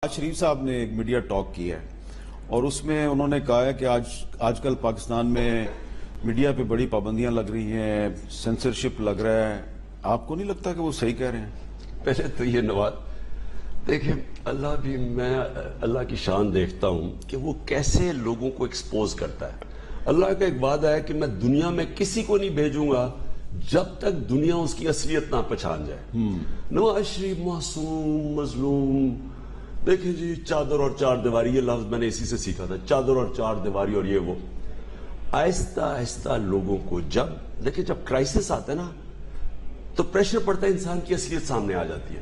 شریف صاحب نے ایک میڈیا ٹاک کی ہے اور اس میں انہوں نے کہا ہے کہ آج کل پاکستان میں میڈیا پہ بڑی پابندیاں لگ رہی ہیں، سینسرشپ لگ رہا ہے. آپ کو نہیں لگتا کہ وہ صحیح کہہ رہے ہیں؟ پہلے تو یہ نواز دیکھیں، میں اللہ کی شان دیکھتا ہوں کہ وہ کیسے لوگوں کو ایکسپوز کرتا ہے. اللہ کا ایک وعدہ ہے کہ میں دنیا میں کسی کو نہیں بھیجوں گا جب تک دنیا اس کی اصلیت نہ پہچان جائے. نواز شریف معصوم مظلوم، دیکھیں جی، چادر اور چار دیواری، یہ لفظ میں نے اسی سے سیکھا تھا، چادر اور چار دیواری اور یہ وہ. آہستہ آہستہ لوگوں کو جب کرائسس آتا ہے نا تو پریشر پڑتا ہے، انسان کی اصلیت سامنے آ جاتی ہے.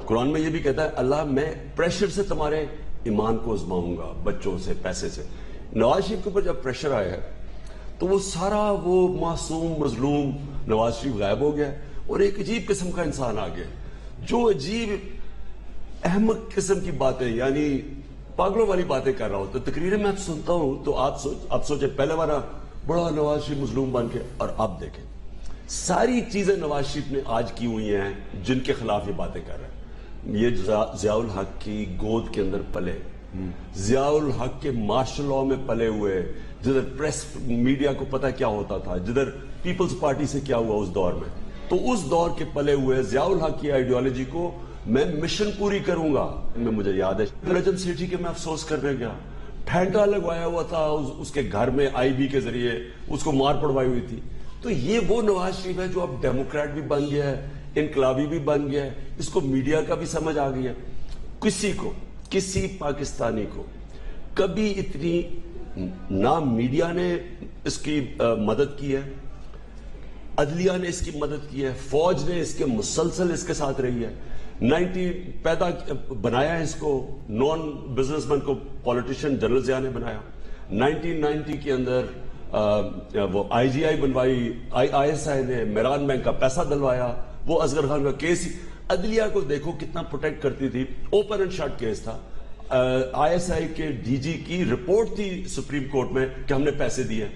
قرآن میں یہ بھی کہتا ہے اللہ میں پریشر سے تمہارے ایمان کو آزماؤں گا، بچوں سے، پیسے سے. نواز شریف کے اوپر جب پریشر آیا ہے تو وہ سارا وہ معصوم مظلوم نواز شریف غائب ہو گیا اور ایک عجیب قسم کا انسان آ گیا جو عجیب احمق قسم کی باتیں، یعنی پاگلوں والی باتیں کر رہا ہوتا. تقریریں میں سنتا ہوں تو آپ سوچیں، پہلے والا بڑا نواز شریف مظلوم بن کے، اور اب دیکھیں ساری چیزیں نواز شریف نے آج کی ہوئی ہیں جن کے خلاف یہ باتیں کر رہے ہیں. یہ ضیاء الحق کی گود کے اندر پلے، ضیاء الحق کے مارشل لاء میں پلے ہوئے، جدھر پریس میڈیا کو پتہ کیا ہوتا تھا، جدھر پیپلز پارٹی سے کیا ہوا اس دور میں، تو اس دور کے پلے ہوئے ضیاء الحق کی آئیڈیالوجی کو میں مشن پوری کروں گا. مجھے یاد ہے رجب سیٹھی کے میں افسوس کرنے گیا، پھینٹا لگوایا ہوا تھا اس کے گھر میں، آئی بی کے ذریعے اس کو مار پڑوائی ہوئی تھی. تو یہ وہ نواز شریف ہے جو اب ڈیموکریٹ بھی بن گیا ہے، انقلابی بھی بن گیا ہے، اس کو میڈیا کا بھی سمجھ آ گئی ہے. کسی پاکستانی کو کبھی اتنی نہ میڈیا نے اس کی مدد کی ہے، عدلیہ نے اس کی مدد کی ہے، فوج نے اس کے مسلسل اس کے ساتھ رہی ہے. بنایا ہے اس کو، نان بزنس مین کو پولیٹیشین جنرل ضیاء نے بنایا. 1990 کے اندر وہ آئی جی آئی بنوائی، آئی ایس آئی نے میران بینک کا پیسہ دلوایا، وہ اصغر خان کا کیس. عدلیہ کو دیکھو کتنا پروٹیکٹ کرتی تھی، اوپن اینڈ شٹ کیس تھا. آئی ایس آئی کے ڈی جی کی رپورٹ تھی سپریم کورٹ میں کہ ہم نے پیسے دیے،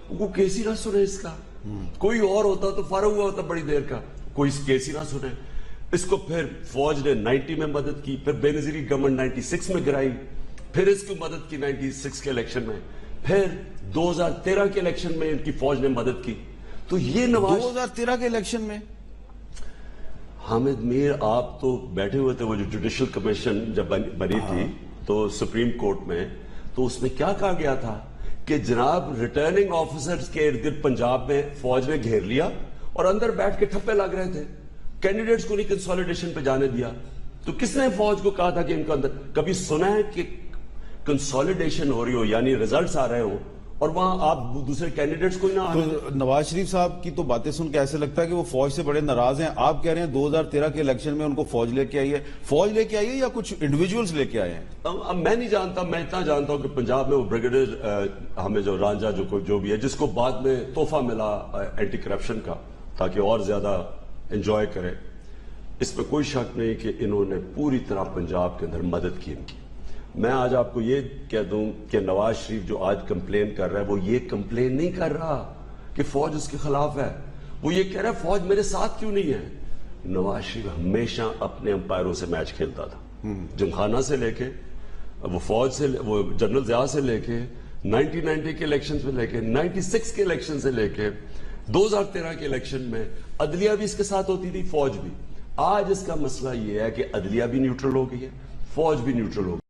وہ کیس ہی نہ سنے اس کا. کوئی اور ہوتا تو فارغ ہوا ہوتا بڑی دیر کا، کوئی کیس ہی نہ سنے. اس کو پھر فوج نے 90 میں مدد کی، پھر بے نظیری گورنمنٹ 96 میں گرائی، پھر اس کو مدد کی 96 کے الیکشن میں، پھر 2013 کے الیکشن میں ان کی فوج نے مدد کی. تو یہ نواز 2013 کے الیکشن میں حامد میر، آپ تو بیٹھے ہوئے تھے، وہ جو جوڈیشل کمیشن جب بنی تھی تو سپریم کورٹ میں، تو اس میں کیا کہا گیا تھا کہ جناب ریٹرننگ آفیسرز کے ارد گرد پنجاب میں فوج نے گھیر لیا اور اندر بیٹھ کے ٹھپے لگ رہے تھے، کینڈیڈیٹس کو نہیں کنسولیڈیشن پہ جانے دیا. تو کس نے فوج کو کہا تھا کہ ان کو اندر؟ کبھی سنا ہے کہ کنسولیڈیشن ہو رہی ہو، یعنی ریزلٹس آ رہے ہو اور وہاں آپ دوسرے کینڈیڈیٹس کو ہی نہ آنے؟ تو نواز شریف صاحب کی تو باتیں سن کے ایسے لگتا ہے کہ وہ فوج سے بڑے ناراض ہیں. آپ کہہ رہے ہیں 2013 کے الیکشن میں ان کو فوج لے کے آئی ہے یا کچھ انڈیویجولز لے کے آئے ہیں؟ اب میں نہیں جانتا، میں اتنا جانتا ہوں کہ پنجاب میں وہ بریگیڈیئر ہمیں جو رانجھا جو بھی ہے، جس کو بعد میں تحفہ ملا اینٹی کرپشن کا تاکہ اور زیادہ انجوائے کرے، اس میں کوئی شک نہیں کہ انہوں نے پوری طرح پنجاب کے اندر مدد کی ان کی. میں آج آپ کو یہ کہہ دوں کہ نواز شریف جو آج کمپلین کر رہا ہے، وہ یہ کمپلین نہیں کر رہا کہ فوج اس کے خلاف ہے، وہ یہ کہہ رہا ہے فوج میرے ساتھ کیوں نہیں ہے. نواز شریف ہمیشہ اپنے امپائروں سے میچ کھیلتا تھا، جمخانہ سے لے کے، وہ فوج سے، وہ جنرل ضیاء سے لے کے، 1990 کے الیکشن سے لے کے، 96 کے الیکشن سے لے کے 2013 کے الیکشن میں عدلیہ بھی اس کے ساتھ ہوتی تھی، فوج بھی. آج اس کا مسئلہ یہ ہے کہ عدلیہ بھی نیوٹرل ہو گئی ہے، فوج بھی نیوٹرل ہو گئی.